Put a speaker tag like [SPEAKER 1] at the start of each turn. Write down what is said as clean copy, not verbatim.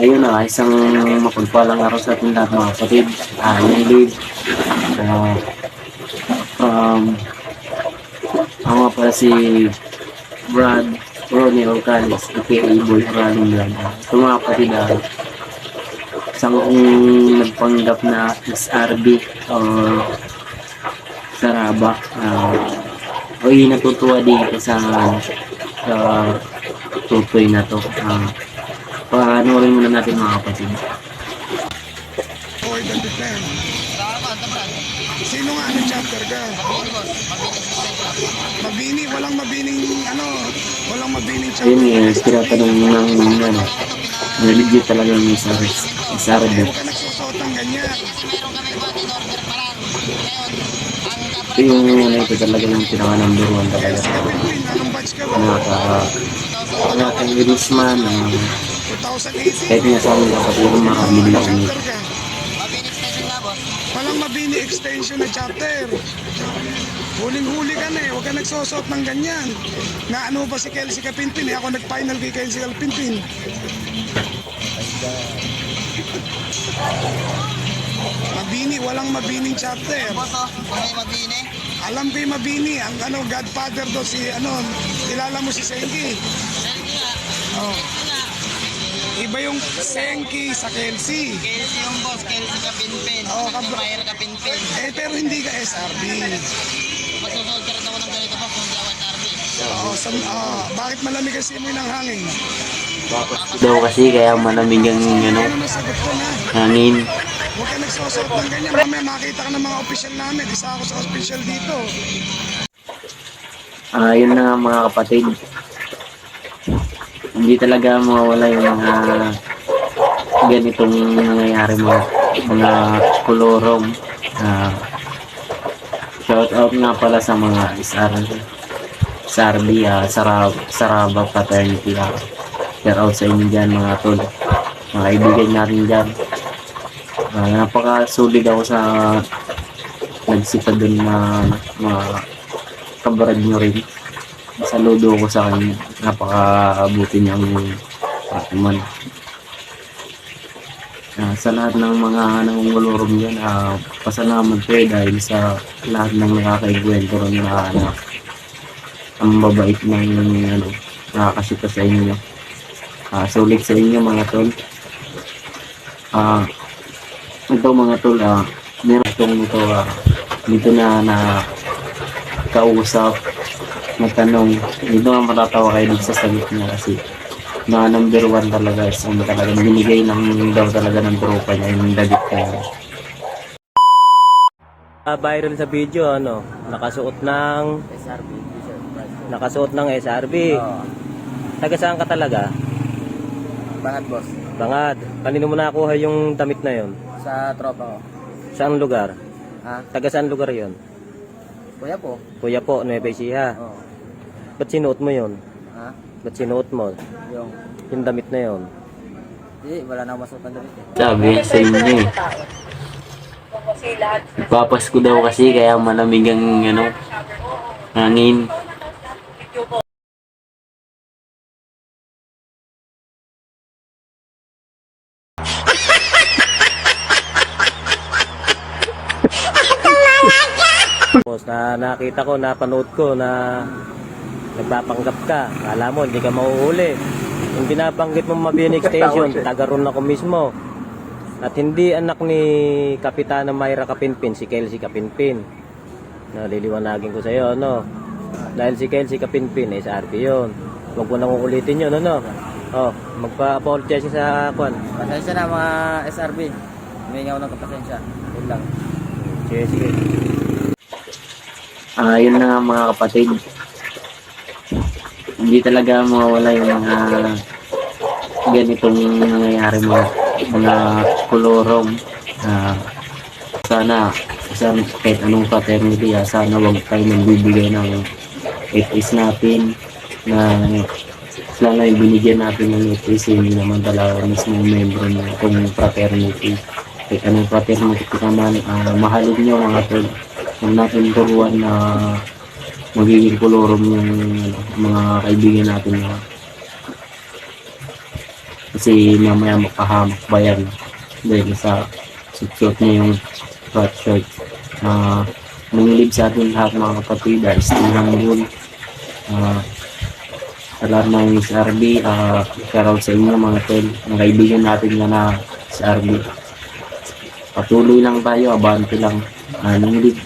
[SPEAKER 1] Ayun na, isang mapagpalang araw sa ating lahat mga kapatid. Yung lead. Uh, um, ako nga pala si Brad Ronnie Orcalis, aka Boy Running Vlog. Ito mga kapatid, isang nagpanggap na SRB o Saraba. Ako'y natutuwa dito sa tutoy na to. Panoorin muna natin mga kapatid.
[SPEAKER 2] Okay, bandit na yan. Sino nga ano chapter ka? Mabini, walang mabining walang mabining chapter.
[SPEAKER 1] Ayun tinatanong ng legit talaga yung SRB.
[SPEAKER 2] Huwag ka nagsusot ng ganyan.
[SPEAKER 1] Ito yung ito talaga ng pinaka number 1 talaga.
[SPEAKER 2] Anong batch ka ba?
[SPEAKER 1] Ating Wilisman,
[SPEAKER 2] 2018.
[SPEAKER 1] kahit nga sa amin kapatid yung mga bigla ulit.
[SPEAKER 2] Walang mabini extension na chapter. Huling-huli ka na huwag ka nagsusot ng ganyan. Na ano ba si Kelsey Kapinpin ako nag-final kay Kelsey Kapinpin. Mabini, walang mabining chapter. Alam ko yung mabini, ang godfather do si kilala mo si Senki. Oh. Iba yung Senki sa Kelsey.
[SPEAKER 3] Kelsey yung boss, Kelsey Kapinpin.
[SPEAKER 2] Oh,
[SPEAKER 3] Mayer Kapinpin.
[SPEAKER 2] pero hindi ka SRB.
[SPEAKER 3] Magsusunod ka rin ako ng ganito boss, kung di ako SRB.
[SPEAKER 2] Bakit malamig ang simoy ng hangin?
[SPEAKER 1] Daw kasi kaya malamig ang
[SPEAKER 2] Nasagot ko na.
[SPEAKER 1] hangin.
[SPEAKER 2] Huwag ka nagsusot ng ganyan. Mamaya makita ka ng mga official namin. Isa ako sa official dito.
[SPEAKER 1] Yun na nga mga kapatid. Hindi talaga mawala yung mga ganitong nangyayari mga kolorom. Shout out nga pala sa mga SRB, Saraba Fraternity. Shout out sa inyo dyan mga tol, mga kaibigan natin dyan. Napakasulig ako sa nagsita dun na mga kabarad nyo rin. Saludo ko sa kanya, napakabuti niyang man. Sa lahat ng mga nangungulurom dyan, pasalamat ko dahil sa lahat ng nakakaigwento rin na ang babait ng nakakasita sa inyo. Sulit sa inyo mga tol. Ito mga tol, meron itong dito na kausap na tanong. Dito nga matatawa kayo dito sa sagot niya kasi na number 1 talaga is talagang binigay ng daw talaga ng tropa niya yung dagit niya.
[SPEAKER 4] Viral sa video nakasuot ng SRB. Taga saan ka talaga?
[SPEAKER 3] Bangad boss,
[SPEAKER 4] Bangad. Kanino mo nakuha yung damit na yon?
[SPEAKER 3] sa tropa ko.
[SPEAKER 4] Saan lugar?
[SPEAKER 3] Ha?
[SPEAKER 4] Taga saan lugar yon?
[SPEAKER 3] Kuya po.
[SPEAKER 4] Kuya po, Nueva Ecija.
[SPEAKER 3] Oo.
[SPEAKER 4] Ba't sinuot mo yon?
[SPEAKER 3] Ha?
[SPEAKER 4] Ba't sinuot mo yung damit na yon?
[SPEAKER 3] Hindi, wala na akong masuot ng damit
[SPEAKER 1] Sabi sa inyo Papasko daw kasi kaya malamig ang hangin.
[SPEAKER 4] Nakita ko, napanood ko na nagpapanggap ka. Kala mo, hindi ka mauhuli. Yung binabanggit mo Mabini Extension, taga ron ako mismo. At hindi anak ni Kapitana Mayra Kapinpin, si Kelsey Kapinpin. Naliliwanagin ko sa iyo, Dahil si Kelsey Kapinpin, SRB yun. Huwag mo nang ulitin yun, magpa-apologize sa kwan.
[SPEAKER 3] Pasensya na mga SRB. Humingaw ng kapasensya. Yun lang.
[SPEAKER 4] Sige.
[SPEAKER 1] Yun na nga mga kapatid. Hindi talaga mawala yung mga ganitong nangyayari mga kolorom. Sana kahit anong fraternity, sana wag tayo magbibigay ng FS natin na sana yung binigyan natin ng FS hindi naman talaga mismo membro ng itong fraternity. Kahit anong fraternity naman, mahalin nyo mga tol. Huwag natin turuan na magiging kolorom yung mga kaibigan natin Kasi mamaya makahamak ba yan dahil sa suit niya yung sweatshirt. Nangilib sa ating lahat mga kapatid, still humble. Sa lahat ng SRB, shoutout sa inyo mga tol, mga kaibigan natin nga na SRB. Patuloy lang tayo, abante lang. Nangilib